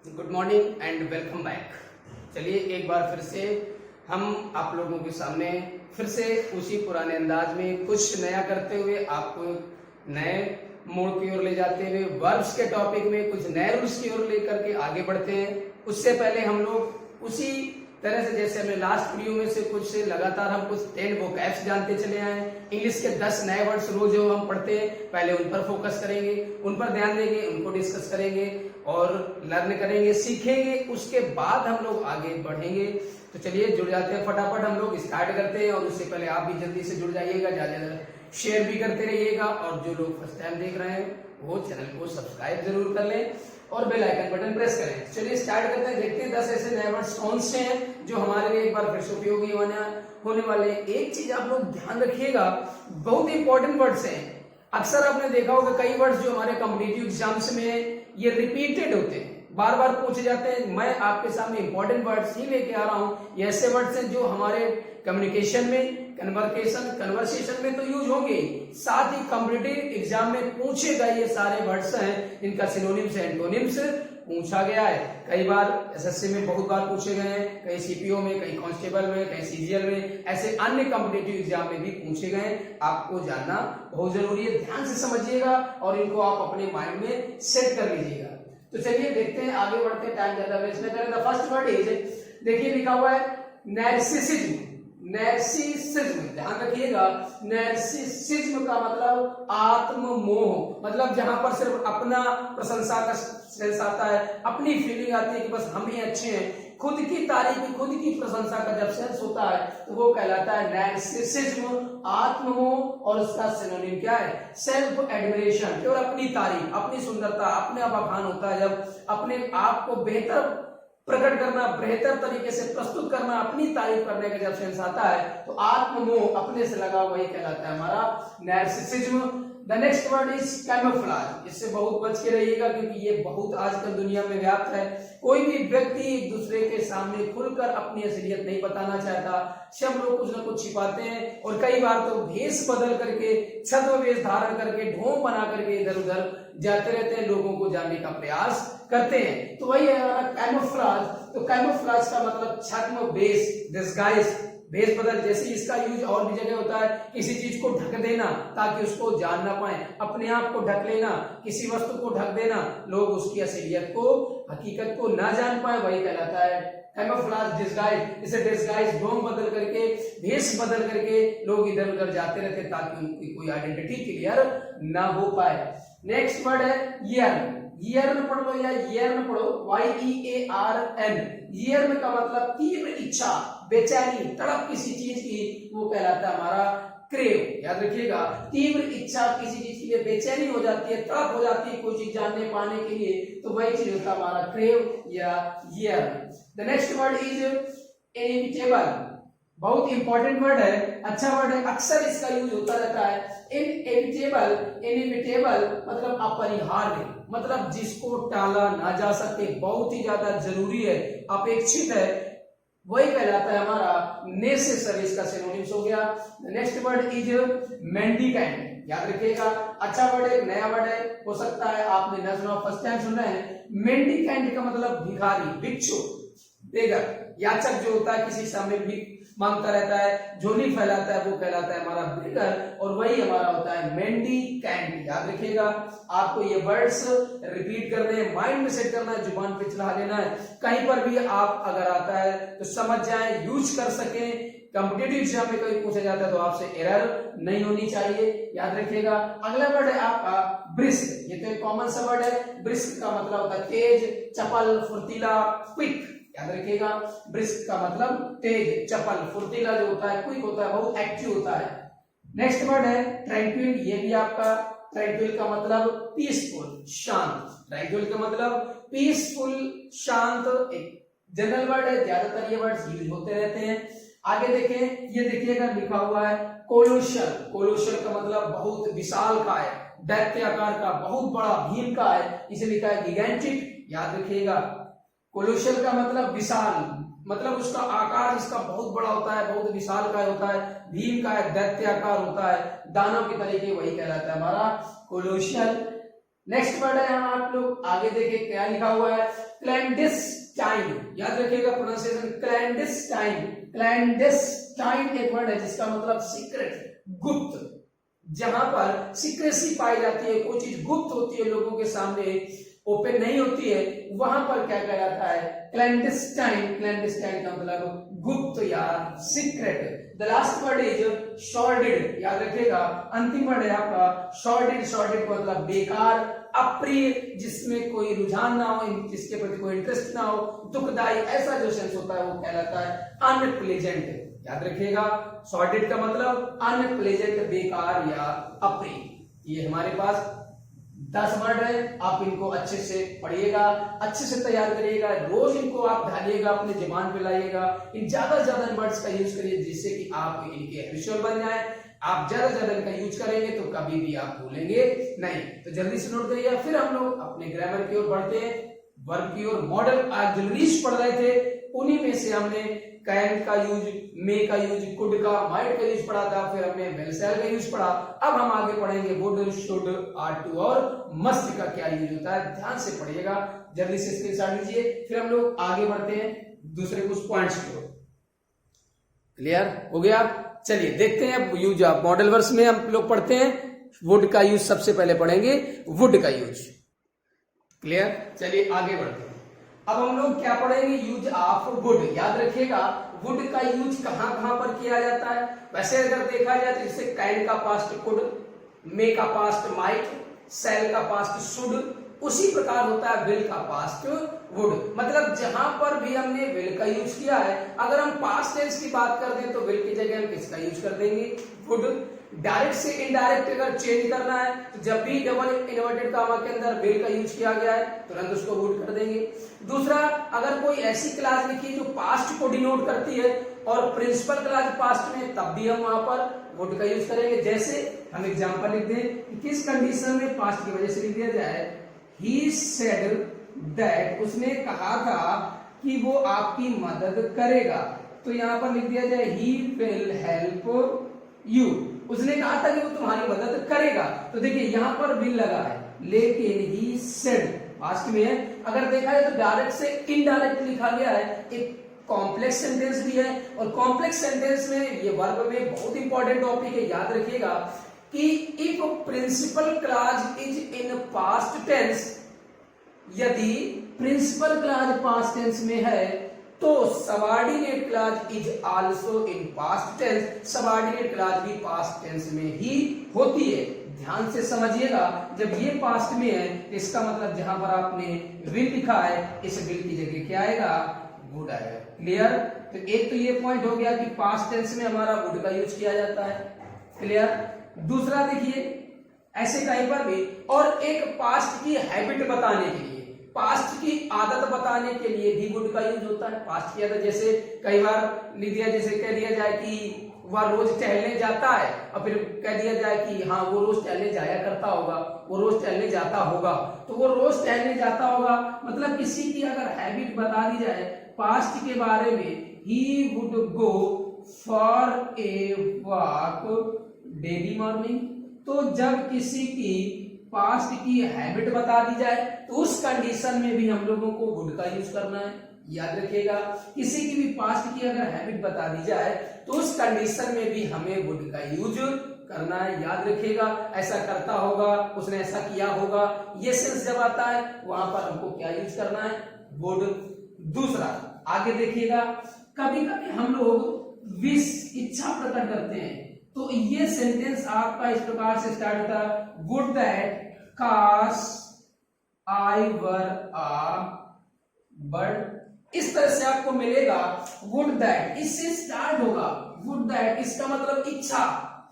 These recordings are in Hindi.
Good morning and welcome back. चलिए एक बार फिर से हम आप लोगों के सामने फिर से उसी पुराने अंदाज में कुछ नया करते हुए आपको नए मोड़ की ओर ले जाते हुए वर्ब्स के टॉपिक में कुछ नए रूल्स की ओर लेकर के आगे बढ़ते हैं। उससे पहले हम लोग उसी तरह से जैसे हमने लास्ट वीडियो में से कुछ से लगातार हम कुछ 10 वोकैब्स जानते चले आए। इंग्लिश के 10 नए वर्ड्स रोज जो हम पढ़ते हैं पहले उन पर फोकस करेंगे, उन पर ध्यान देंगे, उनको डिस्कस करेंगे और लर्न करेंगे, सीखेंगे। उसके बाद हम लोग आगे बढ़ेंगे। तो चलिए जुड़ जाते हैं, फटाफट हम लोग स्टार्ट करते हैं। और उससे पहले आप भी जल्दी से जुड़ जाइएगा, ज्यादा शेयर भी करते रहिएगा और जो लोग फर्स्ट टाइम देख रहे हैं वो चैनल को सब्सक्राइब जरूर कर लें और बेल आइकन बटन प्रेस करें। चलिए स्टार्ट करते हैं, देखते हैं 10 ऐसे नए वर्ड्स कौन से हैं जो हमारे लिए एक बार फिर से उपयोगी होने वाले। एक चीज आप लोग ध्यान रखिएगा, बहुत इंपॉर्टेंट वर्ड्स हैं। अक्सर आपने देखा होगा कई वर्ड्स जो हमारे कॉम्पिटिटिव एग्जाम्स में ये रिपीटेड होते हैं, बार बार पूछे जाते हैं। मैं आपके सामने इंपॉर्टेंट वर्ड्स ही लेके आ रहा हूं। ये ऐसे वर्ड्स हैं जो हमारे कम्युनिकेशन में, कन्वर्सेशन में तो यूज होंगे, साथ ही कॉम्पिटिटिव एग्जाम में पूछे गए ये सारे वर्ड्स हैं, इनका सिनोनिम्स एंटोनिम्स पूछा गया है। कई बार एसएससी में बहुत बार पूछे गए हैं, कहीं सीपीओ में, कहीं कांस्टेबल में, कहीं सीजीएल में, ऐसे अन्य कॉम्पिटिटिव एग्जाम में भी पूछे गए हैं। आपको जानना बहुत जरूरी है, ध्यान से समझिएगा और इनको आप अपने माइंड में सेट कर लीजिएगा। तो चलिए देखते हैं, आगे बढ़ते हैं, टाइम ज्यादा वेस्ट न करें। द फर्स्ट वर्ड इज, देखिए लिखा हुआ है नैर्सिसिज्म। नैर्सिसिज्म, ध्यान रखिएगा, नैर्सिसिज्म का मतलब आत्ममोह, मतलब जहां पर सिर्फ अपना प्रशंसा का सेंस आता है, अपनी फीलिंग आती है कि बस हम ही अच्छे हैं, खुद की तारीफ, खुद की प्रशंसा का जब सेंस होता है तो वो कहलाता है नैर्सिसिज्म, आत्ममोह। और उसका सिनोनिम क्या है? सेल्फ एडमिरेशन, केवल अपनी तारीफ, अपनी सुंदरता, अपने बखान होता है जब अपने आप को बेहतर प्रकट करना, बेहतर तरीके से प्रस्तुत करना, अपनी तारीफ करने का जब सेंस आता है तो आत्ममोह, अपने से लगा वही कहलाता है हमारा narcissism. The next word is camouflage. इससे बहुत बच के रहिएगा क्योंकि ये बहुत आजकल दुनिया में व्याप्त है। कोई भी व्यक्ति एक दूसरे के सामने खुलकर अपनी असलियत नहीं बताना चाहता, सब लोग कुछ ना कुछ छिपाते हैं और कई बार तो भेष बदल करके, छद्मवेश धारण करके, ढोंग बना करके इधर उधर जाते रहते हैं, लोगों को जानने का प्रयास करते हैं। तो वही है हमारा कैमोफ्लेज। तो कैमोफ्लेज का मतलब छद्म, वेश, डिस्गाइज, भेष बदल। जैसे इसका यूज और भी जगह होता है, किसी चीज को ढक देना ताकि उसको जान ना पाए, अपने आप को ढक लेना, किसी वस्तु को ढक देना, लोग उसकी असलियत को, हकीकत को ना जान पाए, वही कहलाता है कैमोफ्लेज, डिस्गाइज। इसे डिस्गाइज, ढोंग बदल करके, भेष बदल करके लोग इधर उधर जाते रहते ताकि उनकी कोई आइडेंटिटी क्लियर ना हो पाए। नेक्स्ट वर्ड है यर्न। यर्न पढ़ लो या यर्न पढ़ो, YEARN। यर्न का मतलब तीव्र इच्छा, बेचैनी, तड़प किसी चीज की, वो कहलाता है हमारा क्रेव। याद रखिएगा, तीव्र इच्छा, किसी चीज के लिए बेचैनी हो जाती है, तड़प हो जाती है कोई चीज जानने पाने के लिए, तो वही चीज होता है हमारा क्रेव या yearn. The next word is inevitable. बहुत इंपॉर्टेंट वर्ड है, अच्छा वर्ड है, अक्सर इसका यूज होता रहता है। इनएविटेबल, इनएविटेबल मतलब अपरिहार्य, मतलब जिसको टाला ना जा सके, बहुत ही ज्यादा जरूरी है, अपेक्षित है, वही कहलाता है हमारा नेसेसरी। इसका सिनोनिम्स हो गया। Next word is mendicant. याद रखिएगा, अच्छा वर्ड है, नया वर्ड है, हो सकता है आपने न सुना, फर्स्ट टाइम सुना है। मेंडिकेंट का मतलब भिखारी, भिक्षु, बेगर, याचक जो होता है, किसी सामने भीख मांगता रहता है, झोली फैलाता है, वो कहलाता है हमारा बेगर। और वही हमारा होता है मेंडिकेंट। याद रखिएगा, आपको ये वर्ड्स रिपीट करने हैं, माइंड में सेट करना है, जुबान पे चला लेना है। कहीं पर भी आप अगर आता है तो समझ जाएं, यूज कर सकें। कॉम्पिटिटिव एग्जाम में कभी पूछा जाता है तो आपसे एरर नहीं होनी चाहिए, याद रखिएगा। अगला वर्ड है आपका ब्रिस्क। ये तो एक कॉमन सा वर्ड है। ब्रिस्क का मतलब होता है तेज, चपल, फुर्तीला, क्विक। याद रखिएगा, ब्रिस्क का मतलब तेज, चपल, फुर्तीला जो होता है, क्विक होता है, बहुत एक्टिव होता है। नेक्स्ट वर्ड है ट्रैंक्विल। ये भी आपका, ट्रैंक्विल का मतलब पीसफुल, शांत। ट्रैंक्विल का मतलब पीसफुल, शांत, एक जनरल वर्ड है, ज्यादातर ये वर्ड्स यूज होते रहते हैं। आगे देखें, ये देखिएगा लिखा हुआ है कोलोशल। कोलोशल का मतलब बहुत विशाल का है, दैत्य आकार का, बहुत बड़ा, भीम का है, इसे लिखा है गिगेंटिक। याद रखिएगा, कोलोशल का मतलब विशाल, मतलब उसका आकार इसका बहुत बड़ा होता है, बहुत विशाल का होता है, भीम का है, दैत्य आकार होता है, दानव के तरीके, वही कहलाता है हमारा कोलोशल। नेक्स्ट वर्ड है, यहाँ आप लोग आगे देखें क्या लिखा हुआ है, क्लैंडेस्टाइन, याद रखिएगा प्रोनाउंसिएशन क्लैंडेस्टाइन। क्लैंडेस्टाइन एक वर्ड है जिसका मतलब सीक्रेट, गुप्त, जहां पर सीक्रेसी पाई जाती है, कोई चीज गुप्त होती है, लोगों के सामने ओपन नहीं होती है, वहां पर क्या कहा जाता है, क्लैंडेस्टाइन। क्लैंडेस्टाइन का मतलब गुप्त या secret. The last word is sordid, याद रखिएगा अंतिम वर्ड है आपका सॉर्डिड। सॉर्डिड का मतलब बेकार, अप्रिय, जिसमें कोई रुझान ना हो, जिसके प्रति कोई इंटरेस्ट ना हो, दुखदाई, ऐसा जो सेंस होता है वो कहलाता है अनप्लेजेंट। याद रखिएगा सॉर्टेड का मतलब अनप्लेजेंट, बेकार या अप्रिय। ये हमारे पास 10 वर्ड है, आप इनको अच्छे से पढ़िएगा, अच्छे से तैयार करिएगा, रोज इनको आप ढालिएगा, अपने जुबान पे लाइएगा, इन ज्यादा से ज्यादा वर्ड्स का यूज करिए जिससे कि आप इनके हैबिचुअल बन जाए। आप ज्यादा से ज्यादा इनका यूज करेंगे तो कभी भी आप भूलेंगे नहीं। तो जल्दी से नोट करिए। फिर हम लोग अपने ग्रामर की ओर बढ़ते हैं, वर्ब की ओर। मॉडल ऑक्सिलरीज पढ़ रहे थे, उन्हीं में से हमने कैन का यूज, मे का यूज, कुड का, माइट का यूज पढ़ा था, फिर हमने विल शैल का यूज पढ़ा। अब हम आगे पढ़ेंगे वुड, शुड, आर टू और मस्ट का क्या यूज होता है। ध्यान से पढ़िएगा, जल्दी से स्क्रीनशॉट लीजिए। फिर हम लोग आगे बढ़ते हैं दूसरे कुछ पॉइंट्स की ओर। क्लियर हो गया? चलिए देखते हैं यूज ऑफ मॉडल वर्ब्स में हम लोग पढ़ते हैं। वुड का यूज सबसे पहले पढ़ेंगे, वुड का यूज। क्लियर? चलिए आगे बढ़ते हैं। अब हम लोग क्या पढ़ेंगे, यूज ऑफ वुड। याद रखिएगा वुड का यूज कहां कहां पर किया जाता है। वैसे अगर देखा जाए तो जैसे कैन का पास्ट कुड, मे का पास्ट माइट, सेल का पास्ट शुड, उसी प्रकार होता है विल का पास्ट वुड। मतलब जहां पर भी हमने विल का यूज किया है, अगर हम पास्ट टेंस की बात कर दें तो विल की जगह हम किसका यूज कर देंगे, वुड। डायरेक्ट से इनडायरेक्ट अगर चेंज करना है तो जब भी डबल इन्वर्टेड कामा के अंदर विल का यूज किया गया है तुरंत उसको वुड कर देंगे। दूसरा, अगर कोई ऐसी क्लास लिखी जो पास्ट को डिनोट करती है और प्रिंसिपल क्लास पास्ट में, तब भी हम वहां पर वुड का यूज करेंगे। जैसे हम एग्जांपल लिख दें कि किस कंडीशन में पास्ट की वजह से लिख दिया जाए, ही सेड दैट, उसने कहा था कि वो आपकी मदद करेगा, तो यहां पर लिख दिया जाए ही विल हेल्प यू। उसने कहा था कि वो तुम्हारी मदद करेगा, तो देखिए यहां पर विल लगा है, लेकिन ही सेड पास्ट में है। अगर देखा जाए तो डायरेक्ट से इनडायरेक्ट लिखा गया है। एक कॉम्प्लेक्स सेंटेंस भी है, और कॉम्प्लेक्स सेंटेंस में ये वर्ब में बहुत इंपॉर्टेंट टॉपिक है। याद रखिएगा कि if principal clause is in past tense, यदि प्रिंसिपल क्लॉज पास्ट टेंस में है तो subordinate clause is also in past tense. Subordinate clause भी पास्ट टेंस में ही होती है। ध्यान से समझिएगा, जब ये पास्ट में है इसका मतलब जहां पर आपने विल लिखा है, इस विल की जगह क्या आएगा, वुड आएगा। क्लियर? तो एक तो ये पॉइंट हो गया कि पास्ट टेंस में हमारा वुड का यूज किया जाता है। क्लियर? दूसरा देखिए, ऐसे कहीं पर भी, और एक पास्ट की हैबिट बताने के लिए, पास्ट की आदत बताने के लिए भी वुड का यूज होता है। पास्ट की आदत, जैसे कई बार लिख दिया, जैसे कह दिया जाए कि वह रोज टहलने जाता है, और फिर कह दिया जाए कि हाँ वो रोज टहलने जाया करता होगा, वो रोज टहलने जाता होगा, तो वो रोज टहलने जाता होगा मतलब किसी की अगर हैबिट बता दी जाए पास्ट के बारे में, ही would go for a walk daily morning, तो जब किसी की पास्ट की हैबिट बता दी जाए तो उस कंडीशन में भी हम लोगों को वुड का यूज करना है। याद रखिएगा, किसी की भी पास्ट की अगर हैबिट बता दी जाए तो उस कंडीशन में भी हमें वुड का यूज करना है। याद रखिएगा, ऐसा करता होगा, उसने ऐसा किया होगा, ये सेंस जब आता है वहां पर हमको क्या यूज करना है, वुड। दूसरा, आगे देखिएगा, कभी कभी हम लोग विश, इच्छा प्रकट करते हैं, तो ये सेंटेंस आपका इस प्रकार से स्टार्ट होता है, वुड दैट काश आई वर अ बर्ड। इस तरह से आपको मिलेगा वुड दैट, इससे स्टार्ट होगा वुड दैट। इसका मतलब इच्छा,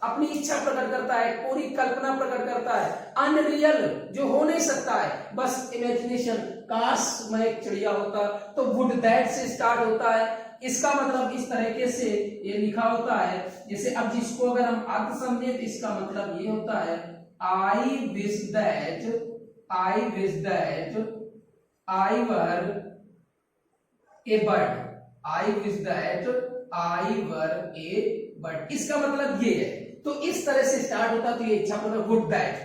अपनी इच्छा प्रकट करता है, पूरी कल्पना प्रकट करता है, अनरियल, जो हो नहीं सकता है, बस इमेजिनेशन। काश मैं एक चिड़िया होता, तो वुड दैट से स्टार्ट होता है। इसका मतलब इस तरीके से ये लिखा होता है, जैसे अब जिसको अगर हम अर्थ समझे तो इसका मतलब ये होता है, I wish that I were A bird, I wish that I were A bird. इसका मतलब ये है। तो इस तरह से स्टार्ट होता है, तो ये इच्छा मतलब वुड दैट।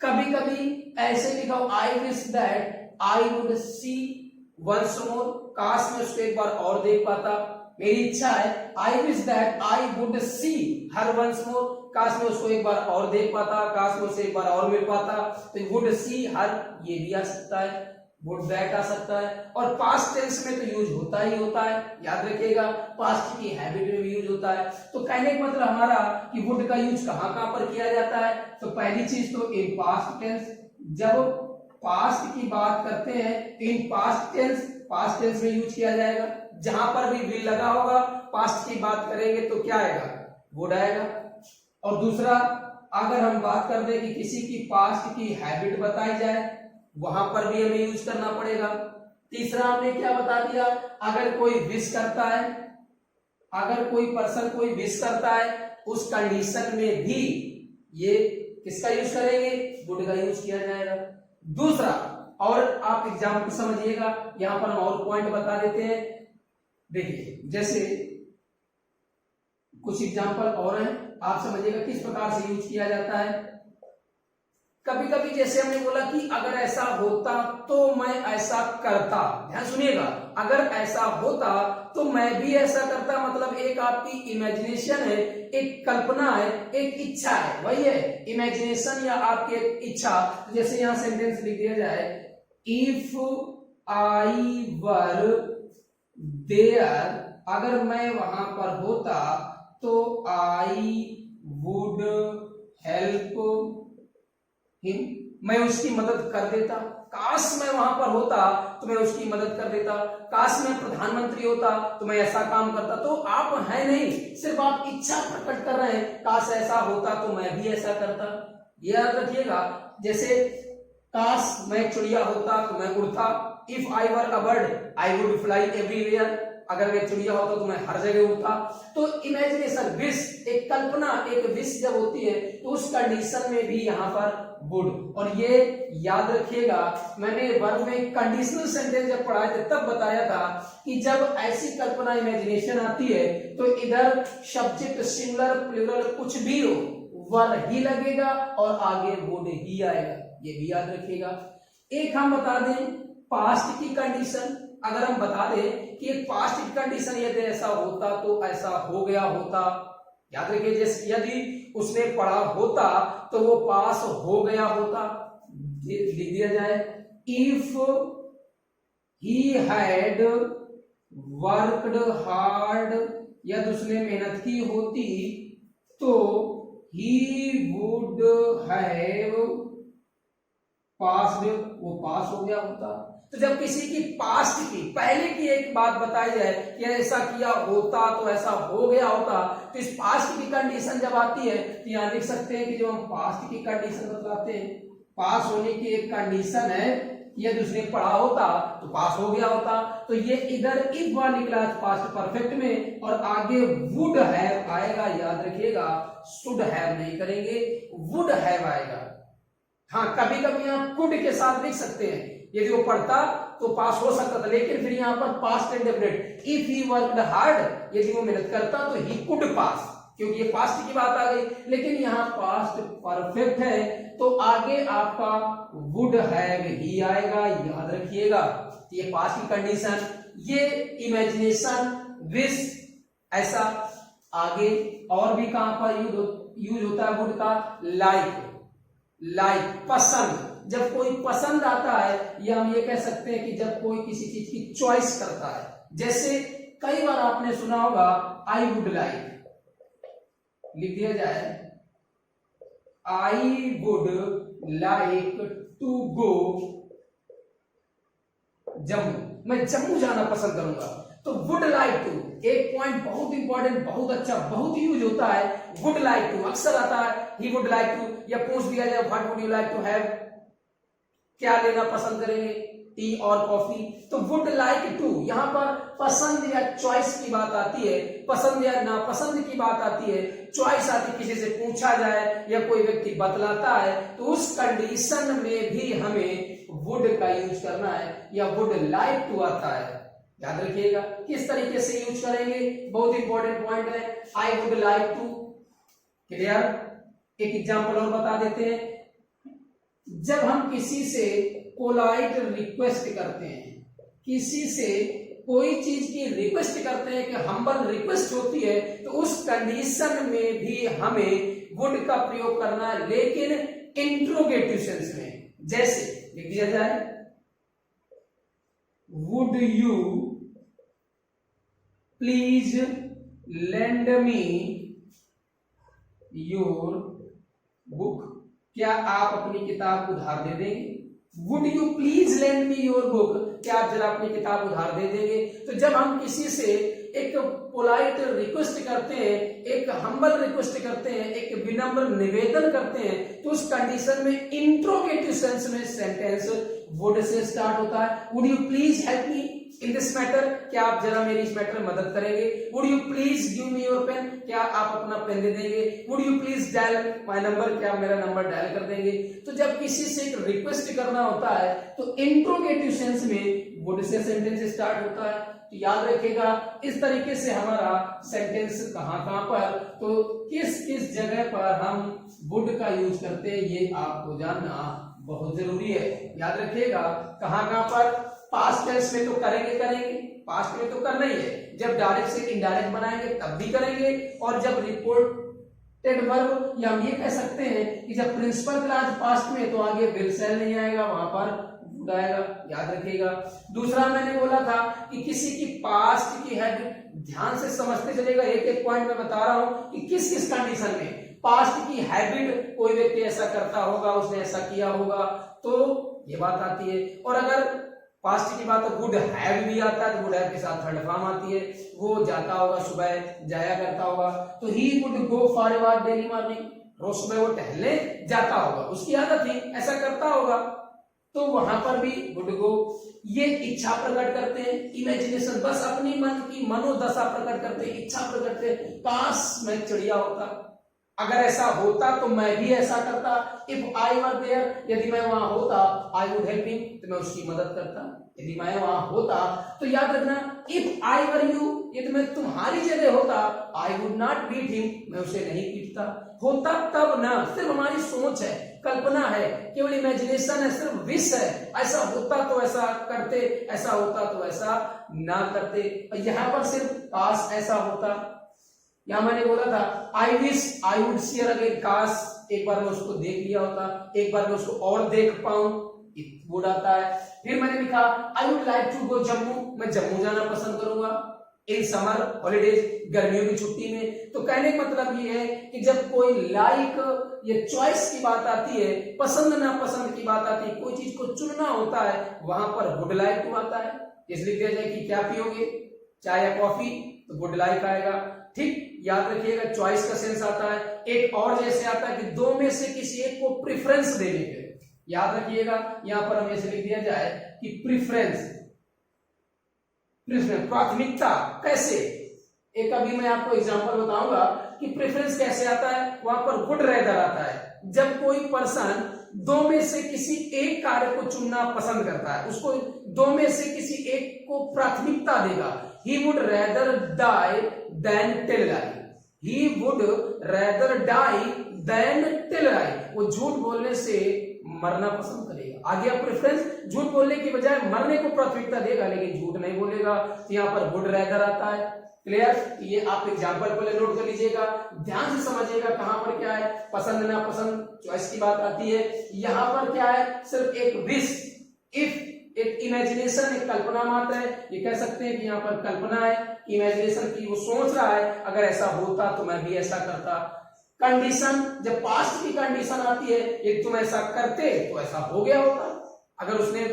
कभी कभी ऐसे लिखा हो, I wish that I would see once more, काश मैं उसको एक बार और देख पाता, मेरी इच्छा है, I wish that I would see her once more, काश मैं उसको एक बार और देख पाता, काश मैं उसे एक बार और मिल पाता। तो वुड सी हर ये भी आ सकता है, वुड दैट आ सकता है, और पास्ट टेंस में तो यूज होता ही होता है, याद रखिएगा, पास्ट की हैबिट में भी यूज होता है। तो कहने का मतलब हमारा कि वुड का यूज कहां कहां पर किया जाता है, तो पहली चीज तो इन पास्ट टेंस, जब पास्ट की बात करते हैं इन पास्ट टेंस में यूज किया जाएगा, जहां पर भी विल लगा होगा पास्ट की बात करेंगे तो क्या आएगा, वुड आएगा। और दूसरा, अगर हम बात कर दें कि किसी की पास्ट की हैबिट बताई जाए, वहां पर भी हमें यूज करना पड़ेगा। तीसरा हमने क्या बता दिया, अगर कोई विश करता है, अगर कोई पर्सन कोई विश करता है उस कंडीशन में भी ये किसका यूज करेंगे, वुड का यूज किया जाएगा। दूसरा, और आप एग्जाम्पल समझिएगा, यहां पर हम और पॉइंट बता देते हैं। देखिए जैसे कुछ एग्जाम्पल और हैं, आप समझिएगा किस प्रकार से यूज किया जाता है। कभी कभी जैसे हमने बोला कि अगर ऐसा होता तो मैं ऐसा करता, ध्यान सुनिएगा, अगर ऐसा होता तो मैं भी ऐसा करता, मतलब एक आपकी इमेजिनेशन है, एक कल्पना है, एक इच्छा है, वही है इमेजिनेशन या आपकी एक इच्छा। तो जैसे यहां सेंटेंस लिख दिया जाए, इफ आई वर देयर, अगर मैं वहां पर होता तो आई वुड हेल्प हिम, मैं उसकी मदद कर देता। काश मैं वहां पर होता तो मैं उसकी मदद कर देता, काश मैं प्रधानमंत्री होता तो मैं ऐसा काम करता। तो आप है नहीं, सिर्फ आप इच्छा प्रकट कर रहे हैं, काश ऐसा होता तो मैं भी ऐसा करता। ये याद रखिएगा, जैसे काश मैं चिड़िया होता तो मैं उड़ता, if I were a bird I would fly everywhere, अगर मैं चिड़िया होता तो मैं हर जगह उड़ता। तो इमेजिनेशन, विश, एक कल्पना, एक विश जब होती है तो उस कंडीशन में भी यहां पर वुड। और ये याद रखिएगा, मैंने वर्ब में कंडीशनल सेंटेंस जब पढ़ाए थे तब बताया था कि जब ऐसी कल्पना इमेजिनेशन आती है तो इधर सब्जेक्ट सिंगुलर प्लूरल कुछ भी हो, वर ही लगेगा और आगे वुड ही आएगा, ये भी याद रखिएगा। एक हम बता दें पास्ट की कंडीशन, अगर हम बता दें कि एक पास्ट की कंडीशन यदि ऐसा होता तो ऐसा हो गया होता, याद रखिए, जैसे यदि उसने पढ़ा होता तो वो पास हो गया होता, लिख दिया जाए, if he had worked hard, यदि उसने मेहनत की होती तो ही वुड हैव पास्ड, वो पास हो गया होता। तो जब किसी की पास्ट की, पहले की एक बात बताई जाए कि ऐसा किया होता तो ऐसा हो गया होता, तो इस पास्ट की कंडीशन जब आती है तो यहां लिख सकते हैं कि जो हम पास्ट की कंडीशन बताते हैं, पास होने की एक कंडीशन है, यदि उसने पढ़ा होता तो पास हो गया होता। तो ये इधर इफ वाली क्लास पास्ट परफेक्ट में, और आगे वुड हैव आएगा, याद रखिएगा, शुड हैव नहीं करेंगे, वुड हैव आएगा। हाँ, कभी कभी यहाँ कुड के साथ लिख सकते हैं, यदि वो पढ़ता तो पास हो सकता था, लेकिन फिर यहाँ पर past indefinite, if he worked hard, यदि वो मेहनत करता तो ही कुड पास, क्योंकि ये पास्ट की बात आ गई। लेकिन यहाँ पास्ट परफेक्ट है तो आगे आपका वुड हैव ही आएगा, याद रखिएगा। ये पास्ट की कंडीशन, ये इमेजिनेशन, विश, ऐसा आगे और भी कहां पर यूज होता है वुड का, लाइक, पसंद, जब कोई पसंद आता है, या हम ये कह सकते हैं कि जब कोई किसी चीज की चॉइस करता है। जैसे कई बार आपने सुना होगा आई वुड लाइक, लिख दिया जाए, I would like to go Jammu, मैं जम्मू जाना पसंद करूंगा। तो वुड लाइक टू, एक पॉइंट बहुत इंपॉर्टेंट, बहुत अच्छा, बहुत यूज होता है, वुड लाइक टू अक्सर आता है, ही वुड लाइक टू, या पूछ दिया जाए what would you like to have, क्या लेना पसंद करेंगे, टी और कॉफी। तो वुड लाइक टू, यहां पर पसंद या चॉइस की बात आती है, पसंद या नापसंद की बात आती है, चॉइस आती है, किसी से पूछा जाए या कोई व्यक्ति बतलाता है तो उस कंडीशन में भी हमें वुड का यूज करना है, या वुड लाइक टू आता है, याद रखिएगा। किस तरीके से यूज करेंगे, बहुत इंपॉर्टेंट पॉइंट है, I would like to, clear. एक एग्जांपल और बता देते हैं, जब हम किसी से पोलाइट रिक्वेस्ट करते हैं किसी से कोई चीज की रिक्वेस्ट करते हैं, कि हम्बल रिक्वेस्ट होती है, तो उस कंडीशन में भी हमें वुड का प्रयोग करना है, लेकिन इंट्रोगेटिव सेंस में। जैसे लिख दिया जाए, would you please lend me your book, क्या आप अपनी किताब उधार दे देंगे? Would you please lend me your book, क्या आप जरा अपनी किताब उधार दे देंगे? तो जब हम किसी से एक पोलाइट रिक्वेस्ट करते हैं, एक हम्बल रिक्वेस्ट करते हैं, एक विनम्र निवेदन करते हैं, तो उस कंडीशन में इंट्रोगेटिव सेंस में सेंटेंस वुड से स्टार्ट होता है। Would you please help me in this matter, क्या आप जरा मेरी इस मैटर में मदद करेंगे? Would you please give me your pen, क्या आप अपना पेन दे देंगे? Would you please dial my number, क्या आप मेरा नंबर डायल कर देंगे? तो जब किसी से एक रिक्वेस्ट करना होता है तो इंट्रोगेटिव सेंस में वुड से सेंटेंस स्टार्ट होता है। तो याद रखिएगा, इस तरीके से हमारा सेंटेंस कहां पर, तो किस किस जगह पर हम वुड का यूज करते हैं, ये आपको जानना बहुत जरूरी है। याद रखिएगा, कहां पर, पास्ट टेंस में तो करेंगे, पास्ट में तो करना ही है, जब डायरेक्ट से इनडायरेक्ट बनाएंगे तब भी करेंगे, और जब रिपोर्टेड वर्ब, या हम ये कह सकते हैं कि जब प्रिंसिपल क्लास पास्ट में, तो आगे विल सेल नहीं आएगा, वहां पर वुड आएगा। याद रखिएगा। दूसरा मैंने बोला था कि किसी की पास्ट की हैबिट, ध्यान से समझते चलेगा, एक एक पॉइंट में बता रहा हूं कि किस किस कंडीशन में पास्ट की हैबिट, कोई व्यक्ति ऐसा करता होगा, उसने ऐसा किया होगा, तो ये बात आती है। और अगर पास्ट की बात तो वुड हैव भी आता है, तो वुड हैव के साथ थर्ड फॉर्म आती है, वो जाता होगा, सुबह जाया करता होगा, तो he would go for a walk daily morning, रोज सुबह वो टहलने जाता होगा, उसकी आदत थी, ऐसा करता होगा, तो वहां पर भी वुड गो। ये इच्छा प्रकट करते हैं, इमेजिनेशन, बस अपनी मन की मनोदशा प्रकट करते हैं, इच्छा प्रकट करते हैं, काश मैं चिड़िया होता, अगर ऐसा होता तो मैं भी ऐसा करता, इफ आई वर देयर, यदि मैं वहां होता, आई वुड हेल्प हिम, तो मैं उसकी मदद करता, यदि मैं वहां होता। तो याद रखना, इफ आई वर यू, यदि मैं तुम्हारी जगह होता, I would not beat him, मैं उसे नहीं पीटता। होता तब ना, सिर्फ हमारी सोच है, कल्पना है, केवल इमेजिनेशन है, सिर्फ विश है, ऐसा होता तो ऐसा करते, ऐसा होता तो ऐसा ना करते। यहां पर सिर्फ काश ऐसा होता। यहां मैंने बोला था, I wish I would see her again, काश एक बार मैं उसको देख लिया होता, एक बार मैं उसको और देख पाऊं, वुड आता है। फिर मैंने लिखा, I would like to go Jammu, मैं जम्मू जाना पसंद करूंगा इन समर हॉलीडेज, गर्मियों की छुट्टी में। तो कहने का मतलब ये है कि जब कोई लाइक या चॉइस की बात आती है, पसंद ना पसंद की बात आती है, कोई चीज को चुनना होता है, वहां पर वुड लाइक टू आता है। इसलिए दिया जाए कि क्या पियोगे, चाय या कॉफी, तो वुड लाइक आएगा। ठीक, याद रखिएगा, चॉइस का सेंस आता है। एक और जैसे आता है कि दो में से किसी एक को प्रेफरेंस देने के, याद रखिएगा, यहां पर हम ऐसे लिख दिया जाए कि प्रेफरेंस, प्राथमिकता। कैसे, एक अभी मैं आपको एग्जांपल बताऊंगा कि प्रेफरेंस कैसे आता है। वहां पर वुड रेदर आता है जब कोई पर्सन दो में से किसी एक कार्य को चुनना पसंद करता है, उसको दो में से किसी एक को प्राथमिकता देगा। He would rather die than tell lie, he would rather die than tell lie, वो झूठ बोलने से मरना पसंद करेगा। आगे आप प्रेफरेंस, झूठ बोलने की बजाय मरने को प्राथमिकता देगा, लेकिन झूठ नहीं बोलेगा। तो यहाँ पर वुड रेदर आता है। क्लियर? ये आप एग्जांपल पहले नोट कर लीजिएगा, ध्यान से समझिएगा कहां पर क्या है, पसंद ना पसंद, चॉइस की बात आती है। यहां पर क्या है, सिर्फ एक विश, इफ, एक इमेजिनेशन, एक कल्पना मात्र है। ये कह सकते हैं कि यहाँ पर कल्पना है, इमेजिनेशन की, वो सोच रहा है अगर ऐसा होता तो मैं भी ऐसा करता। कंडीशन, जब पास्ट की कंडीशन आती है, एक तुम ऐसा करते तो ऐसा हो गया होता, अगर उसने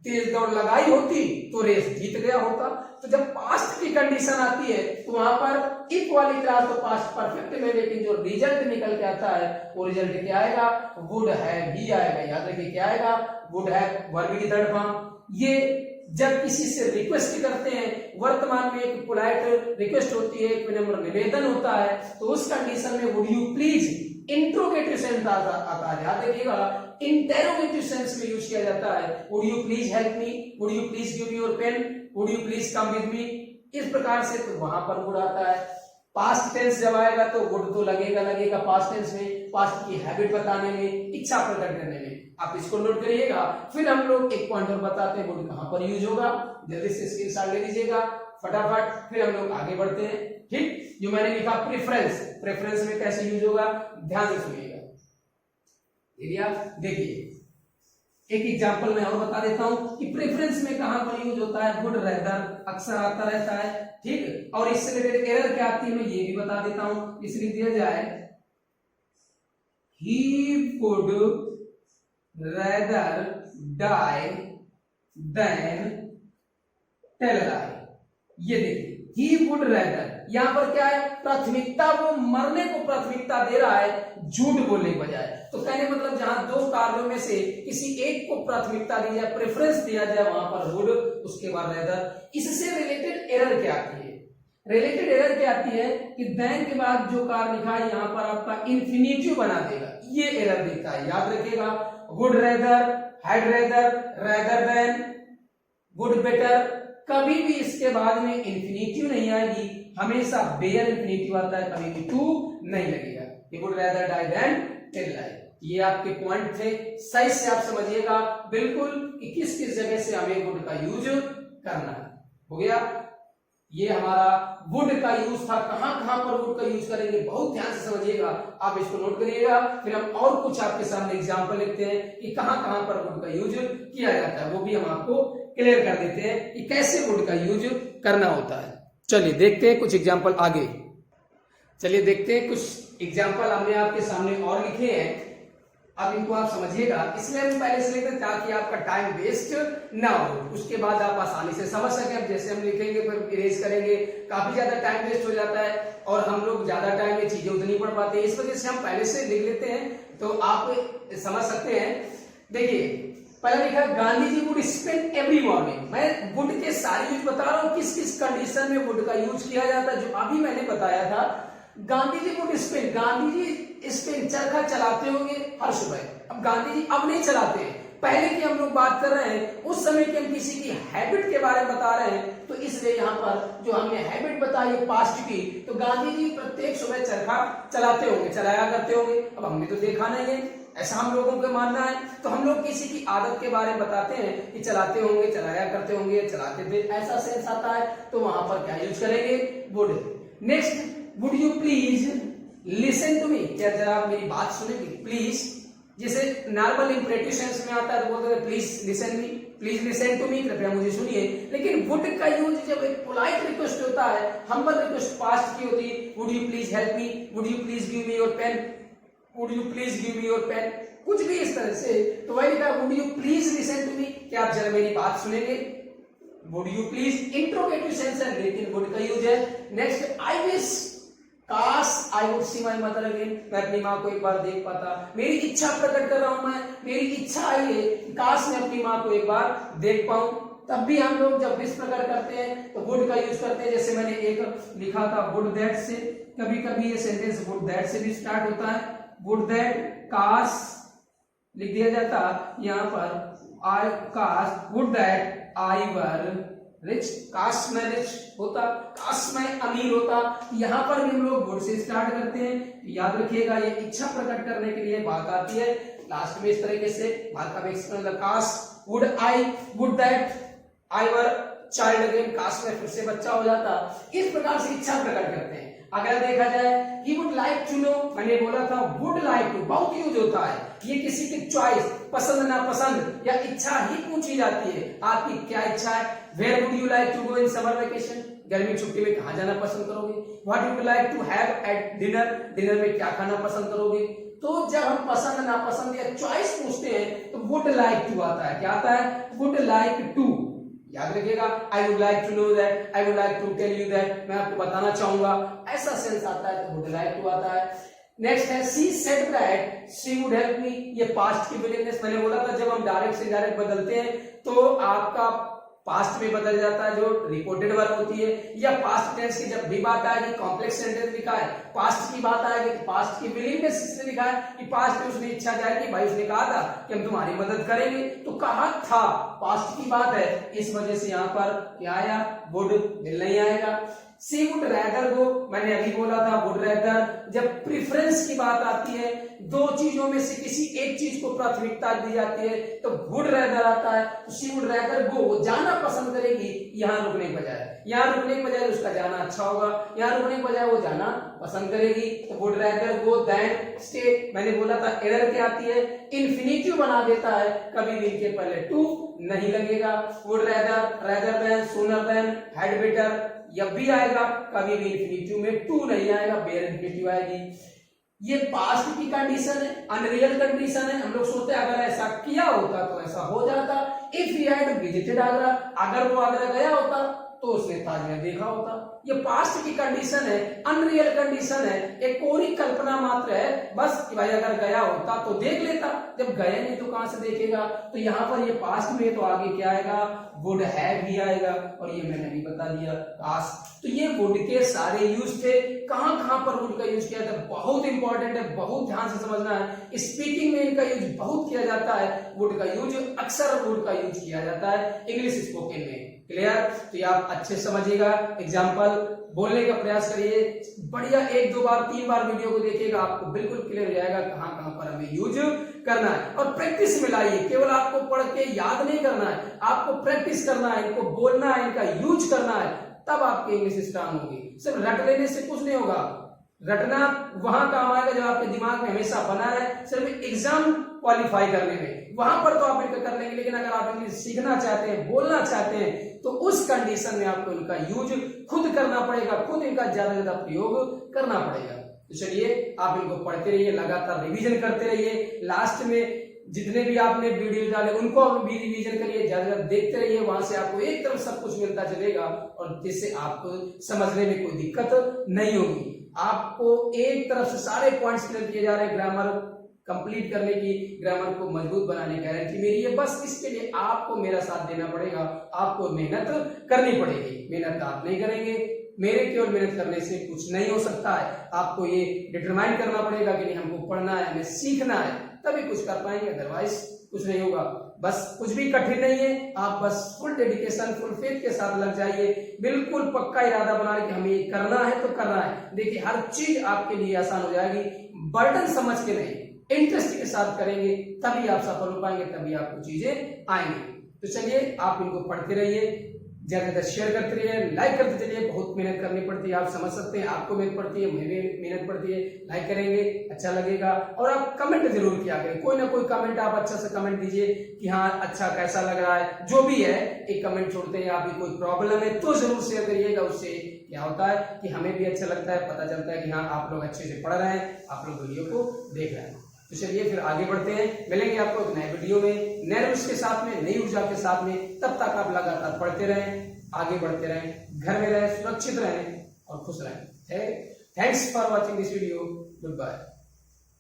तेज दौड़ लगाई होती तो रेस जीत गया होता। तो जब पास्ट की कंडीशन आती है तो वहां पर इफ वाली क्लास तो पास्ट परफेक्ट में, लेकिन जो रिजल्ट निकल के आता है वो रिजल्ट क्या आएगा, वुड हैव ही आएगा। याद रखिए क्या आएगा, वुड हैव, वर्ब की थर्ड फॉर्म। ये जब किसी से रिक्वेस्ट करते हैं, वर्तमान में एक पोलाइट रिक्वेस्ट होती है, एक विनम्र निवेदन होता है, तो उस कंडीशन में would you please interrogative sense आता है। याद रखिएगा, इंटेरोगेटिव सेंस में यूज किया जाता है। Would you please help me, would you please give me your pen, would you please come with me, इस प्रकार से तो वहां पर वुड आता है। पास्ट टेंस जब आएगा तो वुड तो लगेगा पास्ट टेंस में, पास्ट की हैबिट बताने में, इच्छा प्रकट करने में। आप इसको नोट करिएगा। फिर हम लोग एक पॉइंट और बताते हैं वुड कहां पर यूज होगा, जल्दी से स्क्रीनशॉट ले लीजिएगा फटाफट, फिर हम लोग आगे बढ़ते हैं। ठीक, जो मैंने लिखा प्रेफरेंस, प्रेफरेंस में कैसे यूज होगा ध्यान से सुनिएगा। देखिए एक एग्जांपल मैं और बता देता हूं कि प्रेफरेंस में कहां पर यूज होता है, वुड रेदर अक्सर आता रहता है। ठीक, और इससे रिलेटेड एरर क्या आती है मैं ये भी बता देता हूं। इसलिए दिया जाए he would rather die than tell lie. ये देखिए ही वुड रेदर, यहां पर क्या है, प्राथमिकता, वो मरने को प्राथमिकता दे रहा है झूठ बोलने के बजाय। तो कहने मतलब जहां दो कार्यों में से किसी एक को प्राथमिकता दी जाए, प्रेफरेंस दिया जाए, वहां पर वुड, उसके बाद रेदर। इससे रिलेटेड एरर क्या आती है, रिलेटेड एरर क्या आती है कि देन के बाद जो कार्य लिखा है यहां पर आपका इंफिनिटिव बना देगा, ये एरर दिखता है, याद रखिएगा। Would rather, had rather, rather than, would better, कभी भी इसके बाद में इंफिनिटिव नहीं आएगी, हमेशा बेयर इंफिनिटिव आता है, कभी भी टू नहीं लगेगा। ये would rather die than tell lie, ये आपके पॉइंट थे, सही से आप समझिएगा बिल्कुल कि किस किस जगह से हमें वुड का यूज करना है। हो गया, ये हमारा वुड का यूज था। कहां कहां पर वुड का यूज करेंगे बहुत ध्यान से समझिएगा, आप इसको नोट करिएगा। फिर हम और कुछ आपके सामने एग्जांपल लिखते हैं कि कहां कहां पर वुड का यूज किया जाता है, वो भी हम आपको क्लियर कर देते हैं कि कैसे वुड का यूज करना होता है। चलिए देखते हैं कुछ एग्जांपल आगे। चलिए देखते हैं कुछ एग्जांपल हमने आपके सामने और लिखे हैं, अब इनको आप समझिएगा। इसलिए हम पहले से लिखते हैं ताकि आपका टाइम वेस्ट ना हो, उसके बाद आप आसानी से समझ सकें। अब जैसे हम लिखेंगे फिर इरेज करेंगे, काफी ज्यादा टाइम वेस्ट हो जाता है और हम लोग ज्यादा टाइम में चीजें उतनी पढ़ पाते हैं। इस वजह से हम पहले से लिख लेते हैं तो आप समझ सकते हैं। देखिए पहले लिखा Gandhi ji would spend every morning. मैं वुड के सारे यूज बता रहा हूं, किस किस कंडीशन में वुड का यूज किया जाता है, जो अभी मैंने बताया था। Gandhi ji would spend, Gandhi ji spend चरखा चलाते होंगे हर सुबह। अब गांधी जी अब नहीं चलाते, पहले की हम लोग बात कर रहे हैं, उस समय की हम किसी की हैबिट के बारे में बता रहे हैं, तो इसलिए यहाँ पर जो हमने हैबिट बताई है पास्ट की, तो गांधी जी प्रत्येक सुबह चरखा चलाते होंगे, चलाया करते होंगे। अब हमने तो देखा नहीं है, ऐसा हम लोगों का मानना है, तो हम लोग किसी की आदत के बारे में बताते हैं कि चलाते होंगे, चलाया करते होंगे, चलाते थे, ऐसा सेंस आता है, तो वहां पर क्या यूज करेंगे, would. Next, would you please listen to me, क्या जरा आप मेरी बात सुनेंगे प्लीज। जैसे नॉर्मल इंपरेटिव सेंस में आता है तो बोलते हैं please listen me, please listen to me, कृपया मुझे सुनिए। लेकिन वुड का यूज जब एक पोलाइट रिक्वेस्ट होता है, हम्बल रिक्वेस्ट पास्ट की होती है, would you please help me, would you please give me your pen, would you please give me your pen, कुछ भी इस तरह से। तो वही लिखा would you please listen to me, क्या आप जरा मेरी बात सुनेंगे। Would you please interrogative sense है, लेकिन वुड का यूज है। नेक्स्ट, आई विश, काश, आई would C my mother again, मैं अपनी माँ को एक बार देख पाता, मेरी इच्छा प्रकट कर रहा हूं मैं, मेरी इच्छा आई है काश मैं अपनी माँ को एक बार देख पाऊं। तब भी हम लोग जब इस प्रकार करते हैं तो वुड का यूज करते हैं। जैसे मैंने एक लिखा था वुड दैट से, कभी कभी ये सेंटेंस वुड दैट से भी स्टार्ट होता है। वुड दैट, काश लिख दिया जाता यहाँ पर, आई काश, would that I were rich, काश मैं रिच होता, काश मैं अमीर होता। यहाँ पर भी हम लोग वुड से स्टार्ट करते हैं, याद रखिएगा ये इच्छा प्रकट करने के लिए बात आती है। लास्ट में इस तरीके से बात का एक्सप्लेन, काश would I, would that I were child again, काश मैं फिर से बच्चा हो जाता। इस प्रकार से इच्छा प्रकट करते हैं। अगर देखा जाए he would like to know, मैंने बोला था would like to बहुत यूज होता है, ये किसी की चॉइस, पसंद ना पसंद या इच्छा ही पूछी जाती है, आपकी क्या इच्छा है। Where would you like to go in summer vacation, गर्मी छुट्टी में कहाँ जाना पसंद करोगे। What would you like to have at dinner, dinner में क्या खाना पसंद करोगे। तो जब हम पसंद नापसंद या चॉइस पूछते हैं तो would like to आता है, क्या आता है, would like to, याद रखिएगा। I would like to know that, I would like to tell you that, मैं आपको बताना चाहूंगा, ऐसा सेंस आता है तो वुड लाइक टू आता है। नेक्स्ट है she said that she would help me, ये पास्ट की विलिंगनेस, मैंने बोला था जब हम डायरेक्ट से इनडायरेक्ट बदलते हैं तो आपका पास्ट में बदल जाता है जो रिपोर्टेड वर्ब होती है, या पास्ट टेंस की जब भी बात आएगी, कॉम्प्लेक्स सेंटेंस लिखा है, पास्ट की बात आएगी तो पास्ट की विलिंगनेस से लिखा है कि पास्ट में उसने इच्छा जाहिर की, भाई उसने कहा था कि हम तुम्हारी मदद करेंगे, तो कहा था, पास्ट की बात है, इस वजह से यहाँ पर क्या आया, वुड नहीं आएगा। सी वुड रैदर गो, मैंने अभी बोला था वुड रैदर, जब प्रेफरेंस की बात आती है, दो चीजों में से किसी एक चीज को प्राथमिकता दी जाती है तो वुड रैदर आता है, तो सी वुड रैदर गो, वो जाना पसंद करेगी यहाँ रुकने के बजाय, यहाँ रुकने के बजाय उसका जाना अच्छा होगा, यहाँ रुकने के बजाय वो जाना पसंद करेगी, तो would rather go than stay. मैंने बोला था एरर क्या आती है, इन्फिनिटिव बना देता है, कभी भी इनके पहले टू नहीं लगेगा, would rather than, sooner than, had better, यह भी आएगा, कभी भी इन्फिनिटिव में टू नहीं आएगा, बेयर इन्फिनिटिव आएगी। ये पास्ट की कंडीशन है, अनरियल कंडीशन है, हम लोग सोचते हैं अगर ऐसा किया होता तो ऐसा हो जाता, if he had visited Agra, अगर वो आगरा गया होता तो उसने ताजमहल देखा होता। ये पास्ट की कंडीशन है, अनरियल कंडीशन है, एक कोरी कल्पना मात्र है, बस कि भाई अगर गया होता तो देख लेता, जब गए नहीं तो कहां से देखेगा, तो यहाँ पर ये पास्ट में तो आगे क्या आएगा, वुड हैव भी आएगा, और ये मैंने भी बता दिया पास्ट। तो ये वुड के सारे यूज थे, कहां कहां पर वुड का यूज किया था, बहुत इंपॉर्टेंट है, बहुत ध्यान से समझना है। स्पीकिंग में इनका यूज बहुत किया जाता है, वुड का यूज अक्सर वुड का यूज किया जाता है इंग्लिश स्पोकन में। क्लियर? तो ये आप अच्छे समझिएगा, एग्जाम्पल बोलने का प्रयास करिए, बढ़िया 1 2 बार 3 बार वीडियो को देखिएगा, आपको बिल्कुल क्लियर हो जाएगा कहां कहां पर हमें यूज करना है, और प्रैक्टिस में लाइए, केवल आपको पढ़ के याद नहीं करना है, आपको प्रैक्टिस करना है, इनको बोलना है, इनका यूज करना है, तब आपकी इंग्लिश स्ट्रांग होगी। सिर्फ रट लेने से कुछ नहीं होगा, रटना वहां काम आएगा जब आपके दिमाग में हमेशा बना रहे, सिर्फ एग्जाम क्वालिफाई करने में, वहां पर तो आप इनको कर लेंगे, लेकिन अगर आप इंग्लिश सीखना चाहते हैं, बोलना चाहते हैं, तो उस कंडीशन में आपको इनका यूज खुद करना पड़ेगा, खुद इनका ज्यादा ज्यादा प्रयोग करना पड़ेगा। तो चलिए आप इनको पढ़ते रहिए, लगातार रिवीजन करते रहिए, लास्ट में जितने भी आपने वीडियो डाले उनको भी रिवीजन करिए, ज्यादा देखते रहिए, वहां से आपको एक तरफ सब कुछ मिलता चलेगा, और जिससे आपको समझने में कोई दिक्कत नहीं होगी। आपको एक तरफ से सारे पॉइंट्स क्लियर किए जा रहे हैं, ग्रामर कंप्लीट करने की, ग्रामर को मजबूत बनाने की गारंटी मेरी है, बस इसके लिए आपको मेरा साथ देना पड़ेगा, आपको मेहनत करनी पड़ेगी। मेहनत आप नहीं करेंगे, मेरे केवल मेहनत करने से कुछ नहीं हो सकता है, आपको ये डिटरमाइन करना पड़ेगा कि नहीं हमको पढ़ना है, हमें सीखना है, तभी कुछ कर पाएंगे, अदरवाइज कुछ नहीं होगा। बस कुछ भी कठिन नहीं है, आप बस फुल डेडिकेशन फुल फेथ के साथ लग जाइए, बिल्कुल पक्का इरादा बना के हमें ये करना है तो करना है। देखिए हर चीज आपके लिए आसान हो जाएगी, बर्डन समझ के नहीं, इंटरेस्ट के साथ करेंगे तभी आप सफल हो पाएंगे, तभी आपको चीजें आएंगी। तो चलिए आप इनको पढ़ते रहिए, ज्यादा शेयर करते रहिए, लाइक करते चलिए, बहुत मेहनत करनी पड़ती है, आप समझ सकते हैं, आपको मेहनत पड़ती है, मुझे मेहनत पड़ती है, लाइक करेंगे अच्छा लगेगा, और आप कमेंट जरूर किया करें, कोई ना कोई कमेंट आप अच्छा से कमेंट दीजिए कि हाँ अच्छा कैसा लग रहा है, जो भी है एक कमेंट छोड़ते हैं, आपकी कोई प्रॉब्लम है तो जरूर शेयर करिएगा, उससे क्या होता है कि हमें भी अच्छा लगता है, पता चलता है कि हाँ आप लोग अच्छे से पढ़ रहे हैं, आप लोग वीडियो को देख रहे हैं। तो चलिए फिर आगे बढ़ते हैं, मिलेंगे आपको एक नए वीडियो में, नए रूल्स के साथ में, नई ऊर्जा के साथ में, तब तक आप लगातार पढ़ते रहें, आगे बढ़ते रहें, घर में रहें, सुरक्षित रहें और खुश रहें। Thanks for watching this video, good bye.